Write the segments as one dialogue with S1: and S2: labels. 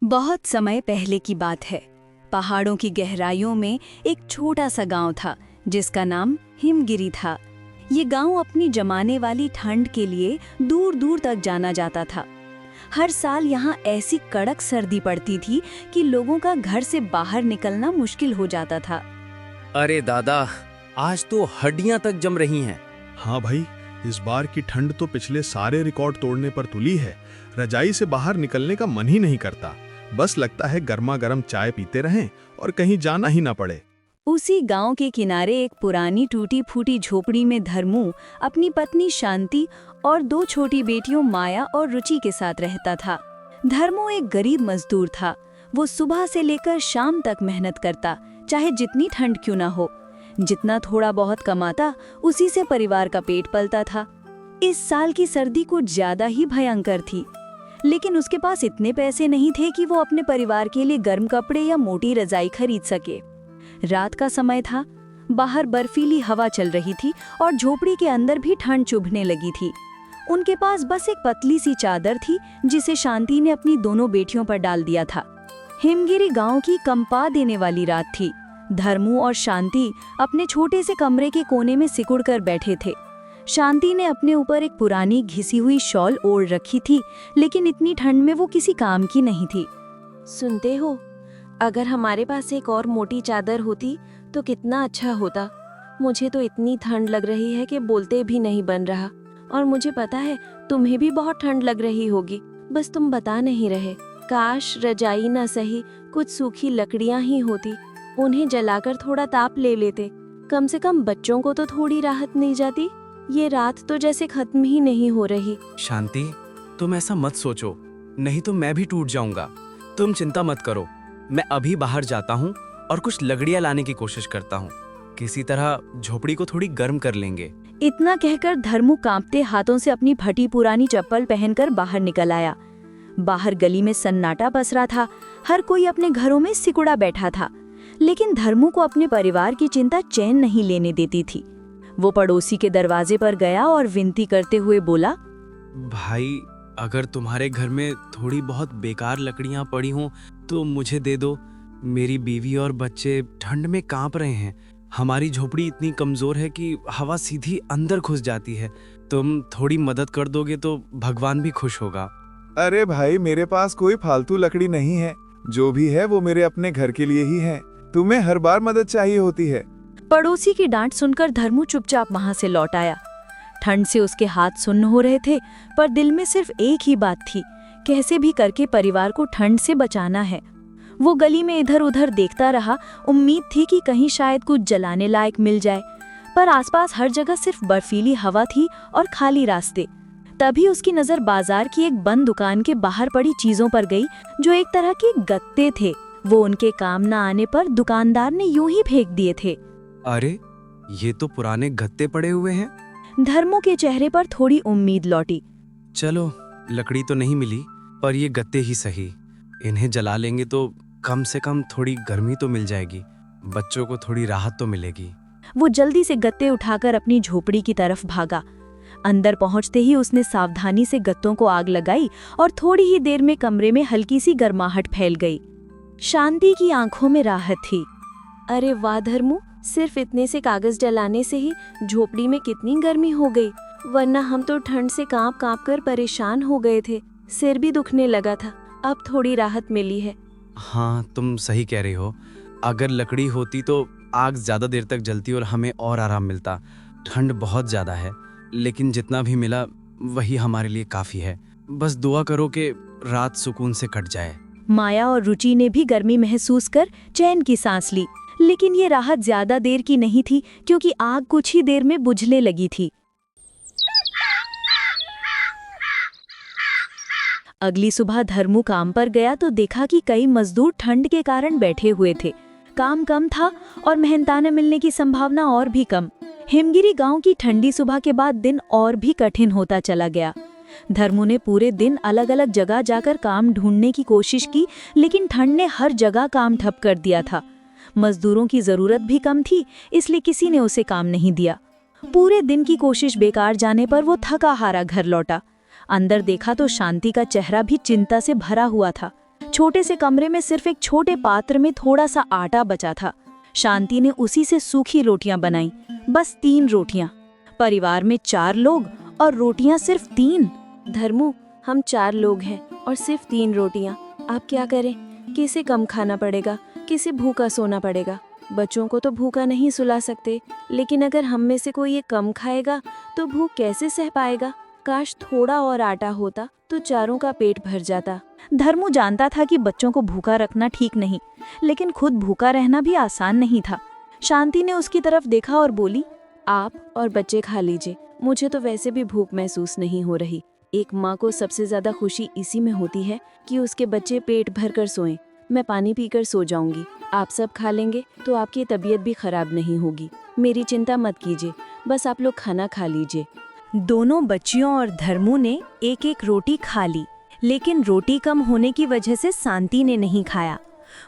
S1: बहुत समय पहले की बात है। पहाड़ों की गहराइयों में एक छोटा सा गांव था जिसका नाम हिमगिरी था। ये गांव अपनी जमाने वाली ठंड के लिए दूर दूर तक जाना जाता था। हर साल यहाँ ऐसी कड़क सर्दी पड़ती थी कि लोगों का घर से बाहर निकलना मुश्किल हो जाता था।
S2: अरे दादा, आज तो हड्डियां तक जम रही हैं।
S3: हाँ भाई, इस बार की ठंड तो पिछले सारे रिकॉर्ड तोड़ने पर तुली है। रजाई से बाहर निकलने का मन ही नहीं करता। बस लगता है गर्मा गर्म चाय पीते रहें और कहीं जाना ही ना पड़े।
S1: उसी गांव के किनारे एक पुरानी टूटी फूटी झोपड़ी में धर्मू अपनी पत्नी शांति और दो छोटी बेटियों माया और रुचि के साथ रहता था। धर्मू एक गरीब मजदूर था। वो सुबह से लेकर शाम तक मेहनत करता, चाहे जितनी ठंड क्यों ना हो। जितना थोड़ा बहुत कमाता, उसी से परिवार का पेट पलता था। इस साल की सर्दी कुछ ज्यादा ही भयंकर थी, लेकिन उसके पास इतने पैसे नहीं थे कि वो अपने परिवार के लिए गर्म कपड़े या मोटी रजाई खरीद सके। रात का समय था, बाहर बर्फीली हवा चल रही थी और झोपड़ी के अंदर भी ठंड चुभने लगी थी। उनके पास बस एक पतली सी चादर थी जिसे शांति ने अपनी दोनों बेटियों पर डाल दिया था। हिमगिरी गांव की कंपा देने वाली रात थी। धर्मू और शांति अपने छोटे से कमरे के कोने में सिकुड़ कर बैठे थे। शांति ने अपने ऊपर एक पुरानी घिसी हुई शॉल ओढ़ रखी थी, लेकिन इतनी ठंड में वो किसी काम की नहीं थी।
S4: सुनते हो, अगर हमारे पास एक और मोटी चादर होती तो कितना अच्छा होता। मुझे तो इतनी ठंड लग रही है कि बोलते भी नहीं बन रहा, और मुझे पता है तुम्हें भी बहुत ठंड लग रही होगी, बस तुम बता नहीं रहे। काश रजाई न सही, कुछ सूखी लकड़ियां ही होती, उन्हें जलाकर थोड़ा ताप ले लेते। कम से कम बच्चों को तो थोड़ी राहत मिल जाती। ये रात तो जैसे खत्म ही नहीं हो रही।
S2: शांति, तुम ऐसा मत सोचो, नहीं तो मैं भी टूट जाऊंगा। तुम चिंता मत करो, मैं अभी बाहर जाता हूँ और कुछ लकड़ियाँ लाने की कोशिश करता हूँ। किसी तरह झोपड़ी को थोड़ी गर्म कर लेंगे।
S1: इतना कहकर धर्मू कांपते हाथों से अपनी फटी पुरानी चप्पल पहनकर बाहर निकल आया। बाहर गली में सन्नाटा पसरा था। हर कोई अपने घरों में सिकुड़ा बैठा था, लेकिन धर्मू को अपने परिवार की चिंता चैन नहीं लेने देती थी। वो पड़ोसी के दरवाजे पर गया और विनती करते हुए बोला,
S2: भाई, अगर तुम्हारे घर में थोड़ी बहुत बेकार लकड़ियां पड़ी हों तो मुझे दे दो। मेरी बीवी और बच्चे ठंड में कांप रहे हैं। हमारी झोपड़ी इतनी कमजोर है कि हवा सीधी अंदर घुस जाती है। तुम थोड़ी मदद कर दोगे तो भगवान भी खुश होगा।
S5: अरे भाई, मेरे पास कोई फालतू लकड़ी नहीं है। जो भी है वो मेरे अपने घर के लिए ही है। तुम्हें हर बार मदद चाहिए होती है।
S1: पड़ोसी की डांट सुनकर धर्मू चुपचाप वहां से लौट आया। ठंड से उसके हाथ सुन्न हो रहे थे, पर दिल में सिर्फ एक ही बात थी, कैसे भी करके परिवार को ठंड से बचाना है। वो गली में इधर उधर देखता रहा। उम्मीद थी कि कहीं शायद कुछ जलाने लायक मिल जाए, पर आसपास हर जगह सिर्फ बर्फीली हवा थी और खाली रास्ते। तभी उसकी नजर बाजार की एक बंद दुकान के बाहर पड़ी चीजों पर गई, जो एक तरह के गत्ते थे। वो उनके काम न आने पर दुकानदार ने यूं ही फेंक दिए थे।
S2: अरे, ये तो पुराने गत्ते पड़े हुए हैं।
S1: धर्मू के चेहरे पर थोड़ी उम्मीद लौटी।
S2: चलो, लकड़ी तो नहीं मिली, पर ये गत्ते ही सही। इन्हें जला लेंगे तो कम से कम थोड़ी गर्मी तो मिल जाएगी, बच्चों को थोड़ी राहत तो मिलेगी।
S1: वो जल्दी से गत्ते उठाकर अपनी झोपड़ी की तरफ भागा। अंदर पहुंचते ही उसने सावधानी से गत्तों को आग लगाई और थोड़ी ही देर में कमरे में हल्की सी गर्माहट फैल गई। शांति की आंखों में राहत थी।
S4: अरे वाह धर्मू, सिर्फ इतने से कागज जलाने से ही झोपड़ी में कितनी गर्मी हो गई, वरना हम तो ठंड से कांप कांप कर परेशान हो गए थे। सिर भी दुखने लगा था। अब थोड़ी राहत मिली है।
S2: हाँ, तुम सही कह रही हो। अगर लकड़ी होती तो आग ज्यादा देर तक जलती और हमें और आराम मिलता। ठंड बहुत ज्यादा है, लेकिन जितना भी मिला वही हमारे लिए काफी है। बस दुआ करो कि रात सुकून से कट जाए।
S1: माया और रुचि ने भी गर्मी महसूस कर चैन की सांस ली, लेकिन ये राहत ज्यादा देर की नहीं थी, क्योंकि आग कुछ ही देर में बुझने लगी थी। अगली सुबह धर्मू काम पर गया तो देखा कि कई मजदूर ठंड के कारण बैठे हुए थे। काम कम था और मेहनताना मिलने की संभावना और भी कम। हिमगिरी गांव की ठंडी सुबह के बाद दिन और भी कठिन होता चला गया। धर्मू ने पूरे दिन अलग अलग जगह जाकर काम ढूंढने की कोशिश की, लेकिन ठंड ने हर जगह काम ठप कर दिया था। मजदूरों की जरूरत भी कम थी, इसलिए किसी ने उसे काम नहीं दिया। पूरे दिन की कोशिश बेकार जाने पर वो थका हारा घर लौटा। अंदर देखा तो शांति का चेहरा भी चिंता से भरा हुआ था। छोटे से कमरे में सिर्फ एक छोटे पात्र में थोड़ा सा आटा बचा था। शांति ने उसी से सूखी रोटियां बनाई, बस 3 रोटियां। परिवार में 4 लोग और रोटियां सिर्फ 3।
S4: धर्मू, हम 4 लोग हैं और सिर्फ 3 रोटियां। आप क्या करें? किसे कम खाना पड़ेगा, किसे भूखा सोना पड़ेगा। बच्चों को तो भूखा नहीं सुला सकते, लेकिन अगर हम में से कोई ये कम खाएगा तो भूख कैसे सह पाएगा? काश थोड़ा और आटा होता तो चारों का पेट भर जाता।
S1: धर्मू जानता था कि बच्चों को भूखा रखना ठीक नहीं, लेकिन खुद भूखा रहना भी आसान नहीं था। शांति ने उसकी तरफ देखा और बोली,
S4: आप और बच्चे खा लीजिए, मुझे तो वैसे भी भूख महसूस नहीं हो रही। एक माँ को सबसे ज्यादा खुशी इसी में होती है कि उसके बच्चे पेट भर कर सोएं। मैं पानी पीकर सो जाऊंगी। आप सब खा लेंगे तो आपकी तबीयत भी खराब नहीं होगी। मेरी चिंता मत कीजिए, बस आप लोग खाना खा लीजिए।
S1: दोनों बच्चियों और धर्मू ने एक एक रोटी खा ली, लेकिन रोटी कम होने की वजह से शांति ने नहीं खाया।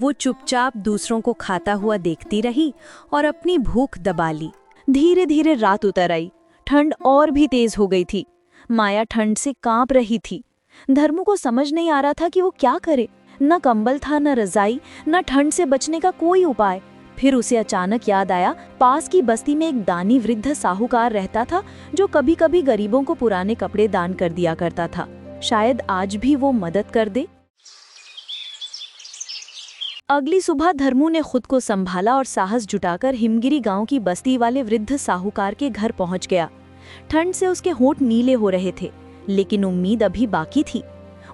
S1: वो चुपचाप दूसरों को खाता हुआ देखती रही और अपनी भूख दबा ली। धीरे धीरे रात उतर आई, ठंड और भी तेज हो गई थी। माया ठंड से कांप रही थी। धर्मू को समझ नहीं आ रहा था कि वो क्या करे। न कंबल था, न रजाई, न ठंड से बचने का कोई उपाय। फिर उसे अचानक याद आया, पास की बस्ती में एक दानी वृद्ध साहूकार रहता था जो कभी कभी गरीबों को पुराने कपड़े दान कर दिया करता था। शायद आज भी वो मदद कर दे। अगली सुबह धर्मू ने खुद को संभाला और साहस जुटाकर हिमगिरी गांव की बस्ती वाले वृद्ध साहूकार के घर पहुंच गया। ठंड से उसके होंठ नीले हो रहे थे, लेकिन उम्मीद अभी बाकी थी।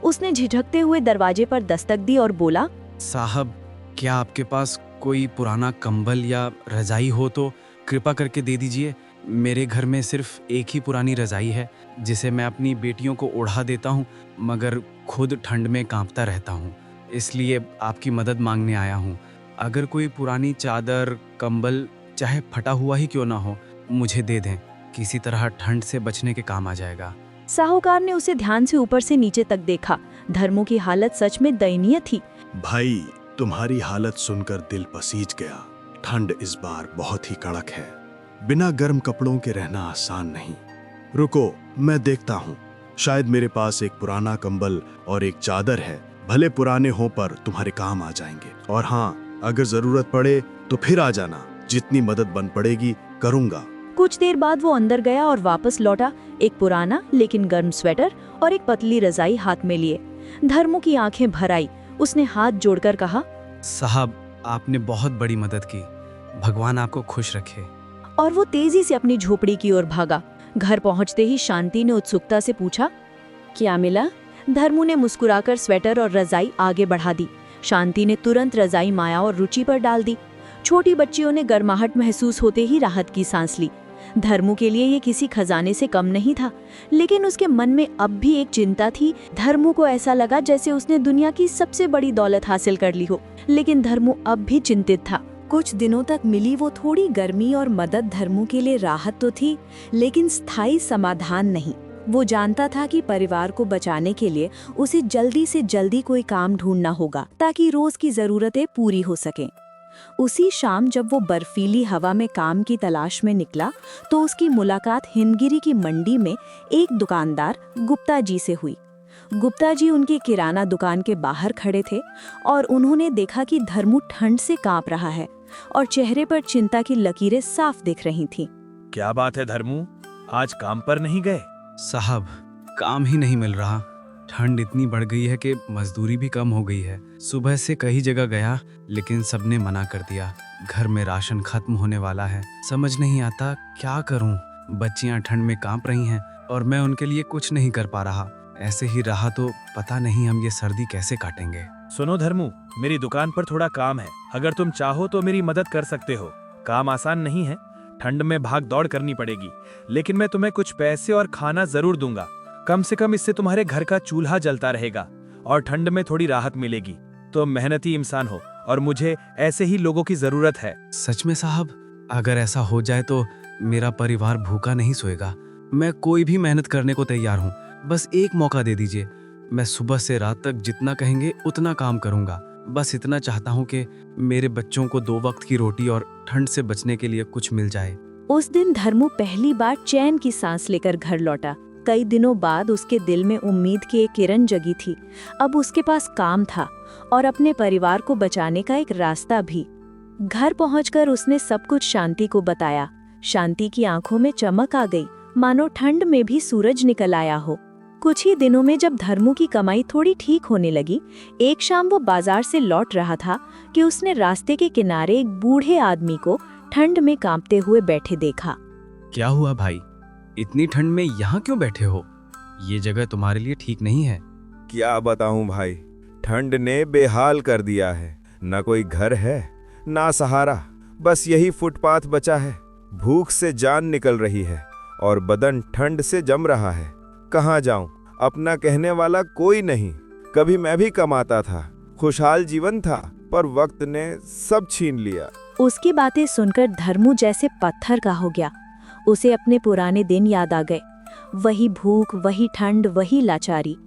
S1: उसने झिझकते हुए दरवाजे पर दस्तक दी और बोला,
S2: साहब, क्या आपके पास कोई पुराना कंबल या रजाई हो तो कृपा करके दे दीजिए। मेरे घर में सिर्फ एक ही पुरानी रजाई है जिसे मैं अपनी बेटियों को ओढ़ा देता हूँ, मगर खुद ठंड में कांपता रहता हूँ। इसलिए आपकी मदद मांगने आया हूँ। अगर कोई पुरानी चादर, कंबल, चाहे फटा हुआ ही क्यों ना हो, मुझे दे दें। किसी तरह ठंड से बचने के काम आ जाएगा।
S1: साहूकार ने उसे ध्यान से ऊपर से नीचे तक देखा। धर्मू की हालत सच में दयनीय थी।
S3: भाई, तुम्हारी हालत सुनकर दिल पसीज गया। ठंड इस बार बहुत ही कड़क है। बिना गर्म कपड़ों के रहना आसान नहीं। रुको, मैं देखता हूँ। शायद मेरे पास एक पुराना कंबल और एक चादर है। भले पुराने हों पर तुम्हारे काम आ जाएंगे। और हाँ, अगर जरूरत पड़े तो फिर आ जाना। जितनी मदद बन पड़ेगी करूँगा।
S1: कुछ देर बाद वो अंदर गया और वापस लौटा, एक पुराना लेकिन गर्म स्वेटर और एक पतली रजाई हाथ में लिए। धर्मू की आंखें भर आई। उसने हाथ जोड़कर कहा,
S2: साहब, आपने बहुत बड़ी मदद की। भगवान आपको खुश रखे।
S1: और वो तेजी से अपनी झोपड़ी की ओर भागा। घर पहुंचते ही शांति ने उत्सुकता से पूछा,
S4: क्या मिला?
S1: धर्मू ने मुस्कुराकर स्वेटर और रजाई आगे बढ़ा दी। शांति ने तुरंत रजाई माया और रुचि पर डाल दी। छोटी बच्चियों ने गर्माहट महसूस होते ही राहत की सांस ली। धर्मू के लिए ये किसी खजाने से कम नहीं था, लेकिन उसके मन में अब भी एक चिंता थी। धर्मू को ऐसा लगा जैसे उसने दुनिया की सबसे बड़ी दौलत हासिल कर ली हो, लेकिन धर्मू अब भी चिंतित था। कुछ दिनों तक मिली वो थोड़ी गर्मी और मदद धर्मू के लिए राहत तो थी, लेकिन स्थायी समाधान नहीं। वो जानता था कि परिवार को बचाने के लिए उसे जल्दी से जल्दी कोई काम ढूंढना होगा ताकि रोज की जरूरतें पूरी हो सकें। उसी शाम जब वो बर्फीली हवा में काम की तलाश में निकला तो उसकी मुलाकात हिमगिरी की मंडी में एक दुकानदार गुप्ता जी से हुई। गुप्ता जी उनकी किराना दुकान के बाहर खड़े थे और उन्होंने देखा कि धर्मू ठंड से कांप रहा है और चेहरे पर चिंता की लकीरें साफ दिख रही थीं।
S6: क्या बात है धर्मू, आज काम पर नहीं गए?
S2: साहब, काम ही नहीं मिल रहा। ठंड इतनी बढ़ गई है कि मजदूरी भी कम हो गई है। सुबह से कई जगह गया, लेकिन सबने मना कर दिया। घर में राशन खत्म होने वाला है। समझ नहीं आता क्या करूं। बच्चियां ठंड में कांप रही हैं और मैं उनके लिए कुछ नहीं कर पा रहा। ऐसे ही रहा तो पता नहीं हम ये सर्दी कैसे काटेंगे।
S6: सुनो धर्मू, मेरी दुकान पर थोड़ा काम है। अगर तुम चाहो तो मेरी मदद कर सकते हो। काम आसान नहीं है, ठंड में भाग दौड़ करनी पड़ेगी, लेकिन मैं तुम्हें कुछ पैसे और खाना जरूर दूंगा। कम से कम इससे तुम्हारे घर का चूल्हा जलता रहेगा और ठंड में थोड़ी राहत मिलेगी। तुम मेहनती इंसान हो और मुझे ऐसे ही लोगों की जरूरत है।
S2: सच में साहब, अगर ऐसा हो जाए तो मेरा परिवार भूखा नहीं सोएगा। मैं कोई भी मेहनत करने को तैयार हूँ। बस एक मौका दे दीजिए। मैं सुबह से रात तक जितना कहेंगे उतना काम करूँगा। बस इतना चाहता हूँ कि मेरे बच्चों को 2 वक्त की रोटी और ठंड से बचने के लिए कुछ मिल जाए।
S1: उस दिन धर्मू पहली बार चैन की सांस लेकर घर लौटा। कई दिनों बाद उसके दिल में उम्मीद की एक किरण जगी थी। अब उसके पास काम था और अपने परिवार को बचाने का एक रास्ता भी। घर पहुंचकर उसने सब कुछ शांति को बताया। शांति की आंखों में चमक आ गई, मानो ठंड में भी सूरज निकल आया हो। कुछ ही दिनों में जब धर्मू की कमाई थोड़ी ठीक होने लगी, एक शाम वो बाजार से लौट रहा था कि उसने रास्ते के किनारे एक बूढ़े आदमी को ठंड में कांपते हुए बैठे देखा।
S2: क्या हुआ भाई, इतनी ठंड में यहाँ क्यों बैठे हो? ये जगह तुम्हारे लिए ठीक नहीं है।
S5: क्या बताऊं भाई, ठंड ने बेहाल कर दिया है। न कोई घर है, ना सहारा, बस यही फुटपाथ बचा है। भूख से जान निकल रही है और बदन ठंड से जम रहा है। कहाँ जाऊं? अपना कहने वाला कोई नहीं। कभी मैं भी कमाता था, खुशहाल जीवन था, पर वक्त ने सब छीन लिया।
S1: उसकी बातें सुनकर धर्मू जैसे पत्थर का हो गया। उसे अपने पुराने दिन याद आ गए। वही भूख, वही ठंड, वही लाचारी।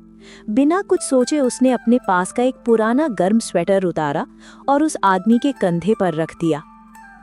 S1: बिना कुछ सोचे उसने अपने पास का एक पुराना गर्म स्वेटर उतारा और उस आदमी के कंधे पर रख दिया।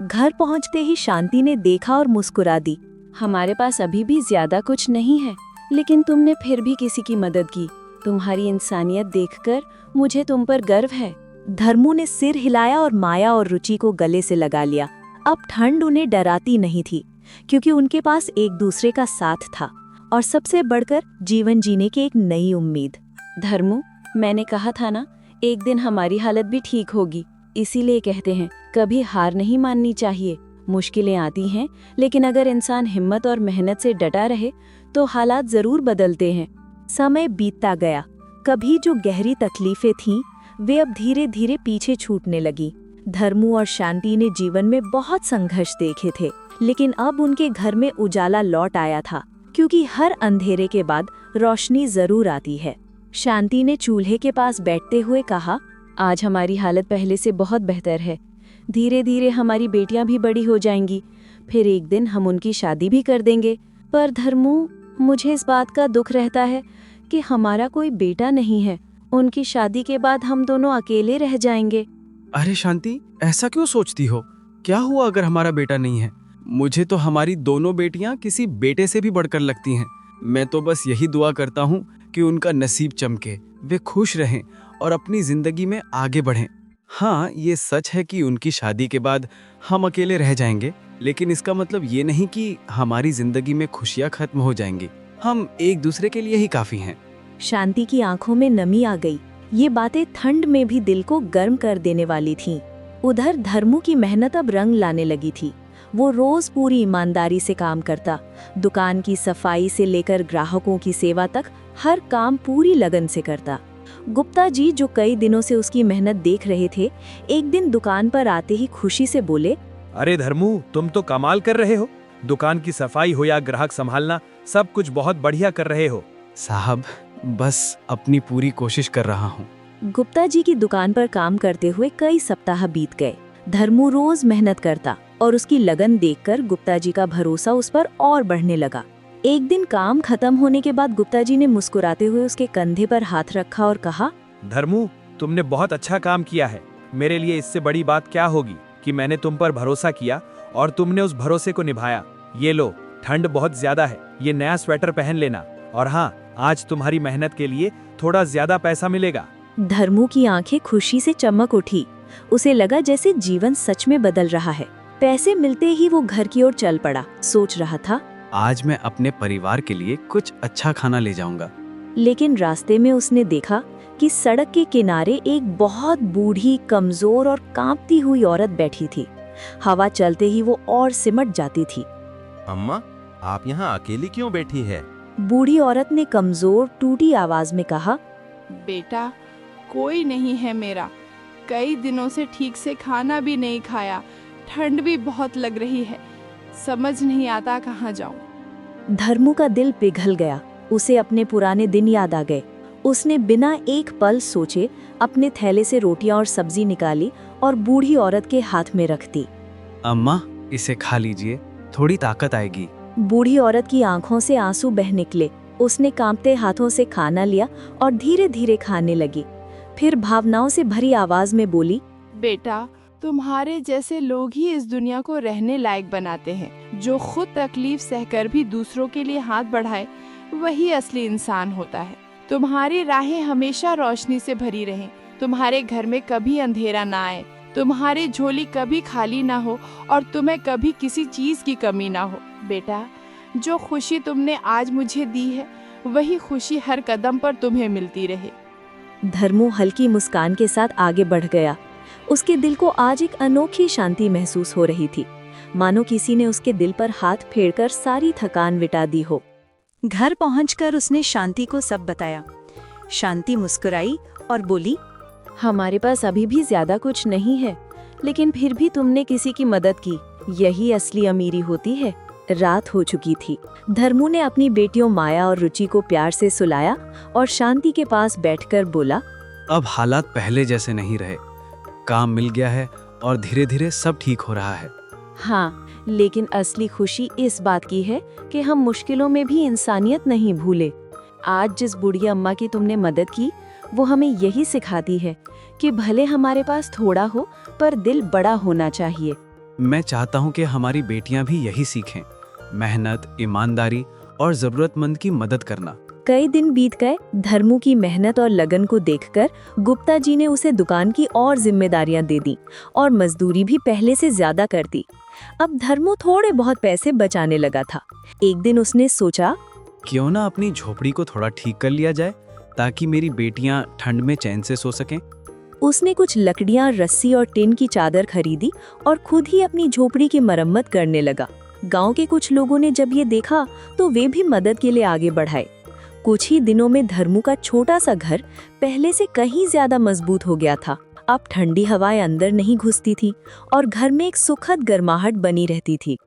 S1: घर पहुंचते ही शांति ने देखा और मुस्कुरा दी।
S4: हमारे पास अभी भी ज्यादा कुछ नहीं है, लेकिन तुमने फिर भी किसी की मदद की। तुम्हारी इंसानियत देखकर मुझे तुम पर गर्व है।
S1: धर्मू ने सिर हिलाया और माया और रुचि को गले से लगा लिया। अब ठंड उन्हें डराती नहीं थी, क्योंकि उनके पास एक दूसरे का साथ था और सबसे बढ़कर जीवन जीने की एक नई उम्मीद।
S4: धर्मू, मैंने कहा था ना, एक दिन हमारी हालत भी ठीक होगी। इसीलिए कहते हैं, कभी हार नहीं माननी चाहिए। मुश्किलें आती हैं, लेकिन अगर इंसान हिम्मत और मेहनत से डटा रहे तो हालात जरूर बदलते हैं।
S1: समय बीतता गया। कभी जो गहरी तकलीफें थीं, वे अब धीरे धीरे पीछे छूटने लगी। धर्मू और शांति ने जीवन में बहुत संघर्ष देखे थे, लेकिन अब उनके घर में उजाला लौट आया था, क्योंकि हर अंधेरे के बाद रोशनी जरूर आती है। शांति ने चूल्हे के पास बैठते हुए कहा,
S4: आज हमारी हालत पहले से बहुत बेहतर है। धीरे धीरे हमारी बेटियां भी बड़ी हो जाएंगी, फिर एक दिन हम उनकी शादी भी कर देंगे। पर धर्मू, मुझे इस बात का दुख रहता है कि हमारा कोई बेटा नहीं है। उनकी शादी के बाद हम दोनों अकेले रह जाएंगे।
S2: अरे शांति, ऐसा क्यों सोचती हो? क्या हुआ अगर हमारा बेटा नहीं है? मुझे तो हमारी दोनों बेटियां किसी बेटे से भी बढ़कर लगती हैं। मैं तो बस यही दुआ करता हूँ कि उनका नसीब चमके, वे खुश रहें और अपनी जिंदगी में आगे बढ़ें। हाँ, ये सच है कि उनकी शादी के बाद हम अकेले रह जाएंगे, लेकिन इसका मतलब ये नहीं कि हमारी जिंदगी में खुशियाँ खत्म हो जाएंगी। हम एक दूसरे के लिए ही काफी हैं।
S1: शांति की आंखों में नमी आ गई। ये बातें ठंड में भी दिल को गर्म कर देने वाली थीं। उधर धर्मू की मेहनत अब रंग लाने लगी थी। वो रोज पूरी ईमानदारी से काम करता। दुकान की सफाई से लेकर ग्राहकों की सेवा तक हर काम पूरी लगन से करता। गुप्ता जी, जो कई दिनों से उसकी मेहनत देख रहे थे, एक दिन दुकान पर आते ही खुशी से बोले,
S6: अरे धर्मू, तुम तो कमाल कर रहे हो। दुकान की सफाई हो या ग्राहक संभालना, सब कुछ बहुत बढ़िया कर रहे हो।
S2: साहब, बस अपनी पूरी कोशिश कर रहा हूँ।
S1: गुप्ता जी की दुकान पर काम करते हुए कई सप्ताह बीत गए। धर्मू रोज मेहनत करता और उसकी लगन देखकर गुप्ता जी का भरोसा उस पर और बढ़ने लगा। एक दिन काम खत्म होने के बाद गुप्ता जी ने मुस्कुराते हुए उसके कंधे पर हाथ रखा और कहा,
S6: धर्मू, तुमने बहुत अच्छा काम किया है। मेरे लिए इससे बड़ी बात क्या होगी कि मैंने तुम पर भरोसा किया और तुमने उस भरोसे को निभाया। ये लो, ठंड बहुत ज्यादा है, ये नया स्वेटर पहन लेना। और हाँ, आज तुम्हारी मेहनत के लिए थोड़ा ज्यादा पैसा मिलेगा।
S1: धर्मू की आंखें खुशी से चमक उठी। उसे लगा जैसे जीवन सच में बदल रहा है। पैसे मिलते ही वो घर की ओर चल पड़ा। सोच रहा था,
S2: आज मैं अपने परिवार के लिए कुछ अच्छा खाना ले जाऊंगा।
S1: लेकिन रास्ते में उसने देखा कि सड़क के किनारे एक बहुत बूढ़ी, कमजोर और कांपती हुई औरत बैठी थी। हवा चलते ही वो और सिमट जाती थी।
S7: अम्मा, आप यहाँ अकेली क्यों बैठी है?
S1: बूढ़ी औरत ने कमजोर, टूटी आवाज में कहा,
S8: बेटा, कोई नहीं है मेरा। कई दिनों से ठीक से खाना भी नहीं खाया। ठंड भी बहुत लग रही है। समझ नहीं आता कहाँ जाऊं।
S1: धर्मू का दिल पिघल गया। उसे अपने पुराने दिन याद आ गए। उसने बिना एक पल सोचे अपने थैले से रोटियां और सब्जी निकाली और बूढ़ी औरत के हाथ में रख दी।
S2: अम्मा, इसे खा लीजिए, थोड़ी ताकत आएगी।
S1: बूढ़ी औरत की आंखों से आंसू बह निकले। उसने कांपते हाथों से खाना लिया और धीरे धीरे खाने लगी। फिर भावनाओं से भरी आवाज में बोली,
S8: बेटा, तुम्हारे जैसे लोग ही इस दुनिया को रहने लायक बनाते हैं। जो खुद तकलीफ सहकर भी दूसरों के लिए हाथ बढ़ाए, वही असली इंसान होता है। तुम्हारी राहें हमेशा रोशनी से भरी रहें, तुम्हारे घर में कभी अंधेरा ना आए, तुम्हारी झोली कभी खाली ना हो और तुम्हें कभी किसी चीज की कमी ना हो। बेटा, जो खुशी तुमने आज मुझे दी है वही खुशी हर कदम पर तुम्हें मिलती रहे।
S4: धर्मू हल्की मुस्कान के साथ आगे बढ़ गया। उसके दिल को आज एक अनोखी शांति महसूस हो रही थी, मानो किसी ने उसके दिल पर हाथ फेरकर सारी थकान मिटा दी हो।
S1: घर पहुंचकर उसने शांति को सब बताया। शांति मुस्कुराई और बोली,
S4: हमारे पास अभी भी ज्यादा कुछ नहीं है, लेकिन फिर भी तुमने किसी की मदद की, यही असली अमीरी होती है। रात हो चुकी थी। धर्मू ने अपनी बेटियों माया और रुचि को प्यार से सुलाया और शांति के पास बैठकर बोला,
S2: अब हालात पहले जैसे नहीं रहे, काम मिल गया है और धीरे धीरे सब ठीक हो रहा है।
S4: हाँ, लेकिन असली खुशी इस बात की है कि हम मुश्किलों में भी इंसानियत नहीं भूले। आज जिस बुढ़िया अम्मा की तुमने मदद की, वो हमें यही सिखाती है कि भले हमारे पास थोड़ा हो, पर दिल बड़ा होना चाहिए।
S2: मैं चाहता हूँ कि हमारी बेटियां भी यही सीखें, मेहनत, ईमानदारी और जरूरतमंद की मदद करना।
S4: कई दिन बीत गए। धर्मू की मेहनत और लगन को देखकर गुप्ता जी ने उसे दुकान की और जिम्मेदारियां दे दी और मजदूरी भी पहले से ज्यादा कर दी। अब धर्मू थोड़े बहुत पैसे बचाने लगा था। एक दिन उसने सोचा,
S2: क्यों ना अपनी झोपड़ी को थोड़ा ठीक कर लिया जाए ताकि मेरी बेटियां ठंड में चैन से सो सकें।
S4: उसने कुछ लकड़ियां, रस्सी और टिन की चादर खरीदी और खुद ही अपनी झोपड़ी की मरम्मत करने लगा। गांव के कुछ लोगों ने जब ये देखा तो वे भी मदद के लिए आगे बढ़ाए। कुछ ही दिनों में धर्मू का छोटा सा घर पहले से कहीं ज्यादा मजबूत हो गया था। अब ठंडी हवाएं अंदर नहीं घुसती थी और घर में एक सुखद गर्माहट बनी रहती थी।